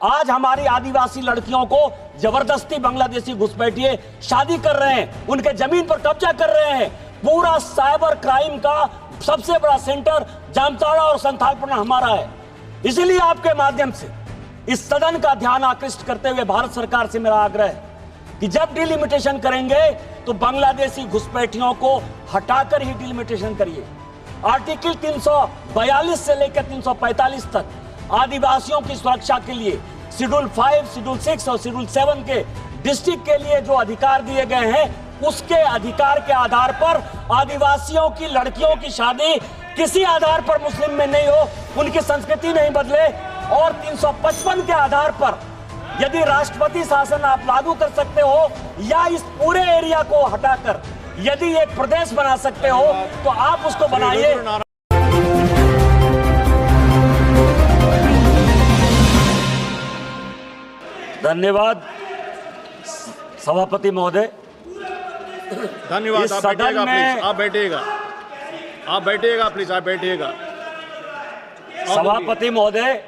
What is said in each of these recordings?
आज हमारी आदिवासी लड़कियों को जबरदस्ती बांग्लादेशी घुसपैठिए शादी कर रहे हैं, उनके जमीन पर कब्जा कर रहे हैं। पूरा साइबर क्राइम का सबसे बड़ा सेंटर जामताड़ा और संथालपना हमारा है। इसीलिए आपके माध्यम से इस सदन का ध्यान आकृष्ट करते हुए भारत सरकार से मेरा आग्रह है कि जब डिलिमिटेशन करेंगे तो बांग्लादेशी घुसपैठियों को हटाकर ही डिलिमिटेशन करिए। आर्टिकल 342 से लेकर 345 तक आदिवासियों की सुरक्षा के लिए शेड्यूल 5, शेड्यूल 6 और शेड्यूल 7 के डिस्ट्रिक्ट के लिए जो अधिकार दिए गए हैं, उसके अधिकार के आधार पर आदिवासियों की लड़कियों की शादी किसी आधार पर मुस्लिम में नहीं हो, उनकी संस्कृति नहीं बदले। और 355 के आधार पर यदि राष्ट्रपति शासन आप लागू कर सकते हो या इस पूरे एरिया को हटाकर यदि एक प्रदेश बना सकते हो तो आप उसको बनाइए। धन्यवाद सभापति महोदय। धन्यवाद। आप बैठिएगा प्लीज, आप बैठिएगा प्लीज, आप बैठिएगा। सभापति महोदय,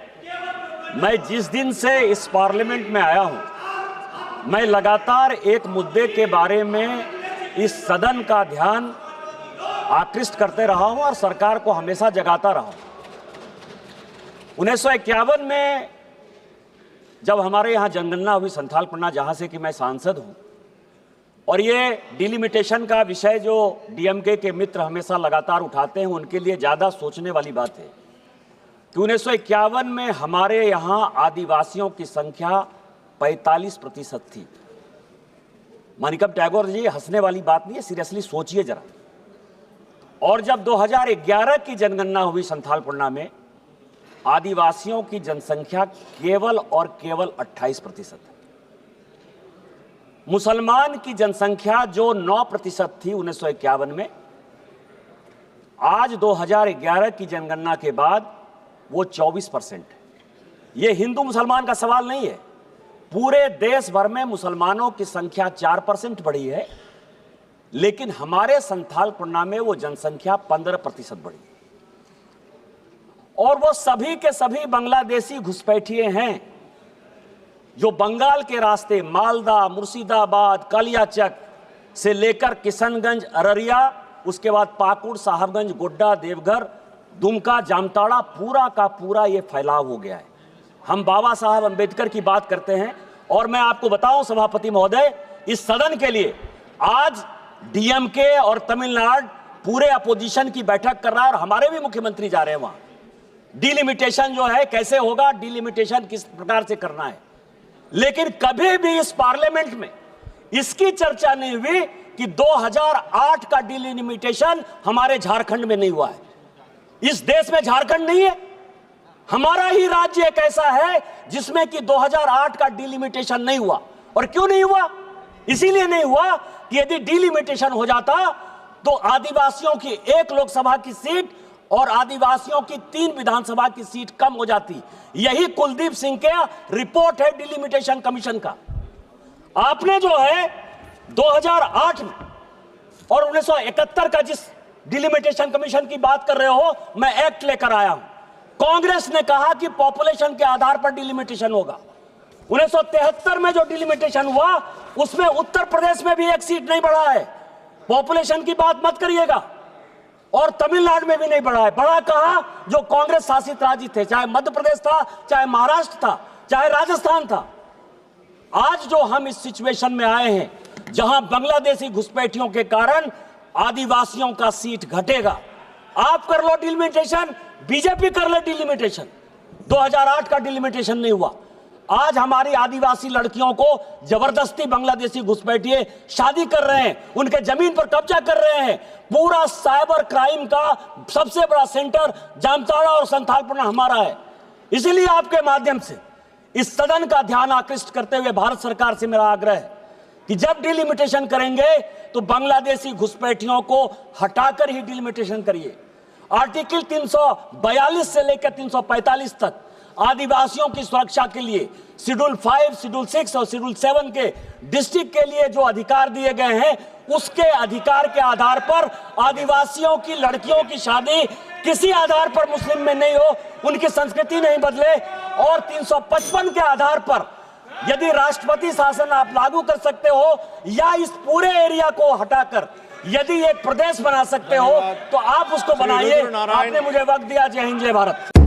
मैं जिस दिन से इस पार्लियामेंट में आया हूं, मैं लगातार एक मुद्दे के बारे में इस सदन का ध्यान आकृष्ट करते रहा हूं और सरकार को हमेशा जगाता रहा हूं। 1951 में जब हमारे यहाँ जनगणना हुई संथालपना, जहाँ से कि मैं सांसद हूँ, और ये डिलिमिटेशन का विषय जो डीएमके के मित्र हमेशा लगातार उठाते हैं, उनके लिए ज़्यादा सोचने वाली बात है कि 1951 में हमारे यहाँ आदिवासियों की संख्या 45% थी। मानिकम टैगोर जी, हंसने वाली बात नहीं है, सीरियसली सोचिए जरा। और जब 2011 की जनगणना हुई संथालपना में, आदिवासियों की जनसंख्या केवल और केवल 28% है। मुसलमान की जनसंख्या जो 9% थी 1951 में, आज 2011 की जनगणना के बाद वो 24% है। ये हिंदू मुसलमान का सवाल नहीं है, पूरे देश भर में मुसलमानों की संख्या 4% बढ़ी है, लेकिन हमारे संथालपना में वो जनसंख्या 15% बढ़ी। और वो सभी के सभी बांग्लादेशी घुसपैठिए हैं जो बंगाल के रास्ते मालदा, मुर्शिदाबाद, कालियाचक से लेकर किशनगंज, अररिया, उसके बाद पाकुड़, साहबगंज, गोड्डा, देवघर, दुमका, जामताड़ा, पूरा का पूरा ये फैलाव हो गया है। हम बाबा साहब अंबेडकर की बात करते हैं। और मैं आपको बताऊं सभापति महोदय, इस सदन के लिए आज डीएमके और तमिलनाडु पूरे अपोजिशन की बैठक कर रहा है और हमारे भी मुख्यमंत्री जा रहे हैं वहां। डिलिमिटेशन जो है कैसे होगा, डिलिमिटेशन किस प्रकार से करना है, लेकिन कभी भी इस पार्लियामेंट में इसकी चर्चा नहीं हुई कि 2008 का डिलिमिटेशन हमारे झारखंड में नहीं हुआ है। इस देश में झारखंड नहीं है, हमारा ही राज्य एक ऐसा है जिसमें कि 2008 का डिलिमिटेशन नहीं हुआ। और क्यों नहीं हुआ? इसीलिए नहीं हुआ कि यदि डिलिमिटेशन हो जाता तो आदिवासियों की 1 लोकसभा की सीट और आदिवासियों की 3 विधानसभा की सीट कम हो जाती। यही कुलदीप सिंह के रिपोर्ट है डिलिमिटेशन कमीशन का। आपने जो है 2008 में और 1971 का जिस डिलिमिटेशन कमीशन की बात कर रहे हो, मैं एक्ट लेकर आया हूं। कांग्रेस ने कहा कि पॉपुलेशन के आधार पर डिलिमिटेशन होगा। 1973 में जो डिलिमिटेशन हुआ उसमें उत्तर प्रदेश में भी 1 सीट नहीं बढ़ा है। पॉपुलेशन की बात मत करिएगा। और तमिलनाडु में भी नहीं बढ़ा है। बढ़ा कहां? जो कांग्रेस शासित राज्य थे, चाहे मध्य प्रदेश था, चाहे महाराष्ट्र था, चाहे राजस्थान था। आज जो हम इस सिचुएशन में आए हैं जहां बांग्लादेशी घुसपैठियों के कारण आदिवासियों का सीट घटेगा, आप कर लो डिलिमिटेशन, बीजेपी कर ले डिलिमिटेशन। 2008 का डिलिमिटेशन नहीं हुआ। आज हमारी आदिवासी लड़कियों को जबरदस्ती बांग्लादेशी घुसपैठिए शादी कर रहे हैं, उनके जमीन पर कब्जा कर रहे हैं। पूरा साइबर क्राइम का सबसे बड़ा सेंटर जामताड़ा और संथालपना हमारा है। इसीलिए आपके माध्यम से इस सदन का ध्यान आकृष्ट करते हुए भारत सरकार से मेरा आग्रह है कि जब डिलिमिटेशन करेंगे तो बांग्लादेशी घुसपैठियों को हटाकर ही डिलिमिटेशन करिए। आर्टिकल 342 से लेकर 345 तक आदिवासियों की सुरक्षा के लिए शेड्यूल 5, शेड्यूल 6 और शेड्यूल 7 के डिस्ट्रिक्ट के लिए जो अधिकार दिए गए हैं, उसके अधिकार के आधार पर आदिवासियों की लड़कियों की शादी किसी आधार पर मुस्लिम में नहीं हो, उनकी संस्कृति नहीं बदले। और 355 के आधार पर यदि राष्ट्रपति शासन आप लागू कर सकते हो या इस पूरे एरिया को हटाकर यदि एक प्रदेश बना सकते हो तो आप उसको बनाइए। आपने मुझे वक्त दिया। जय हिंद, जय भारत।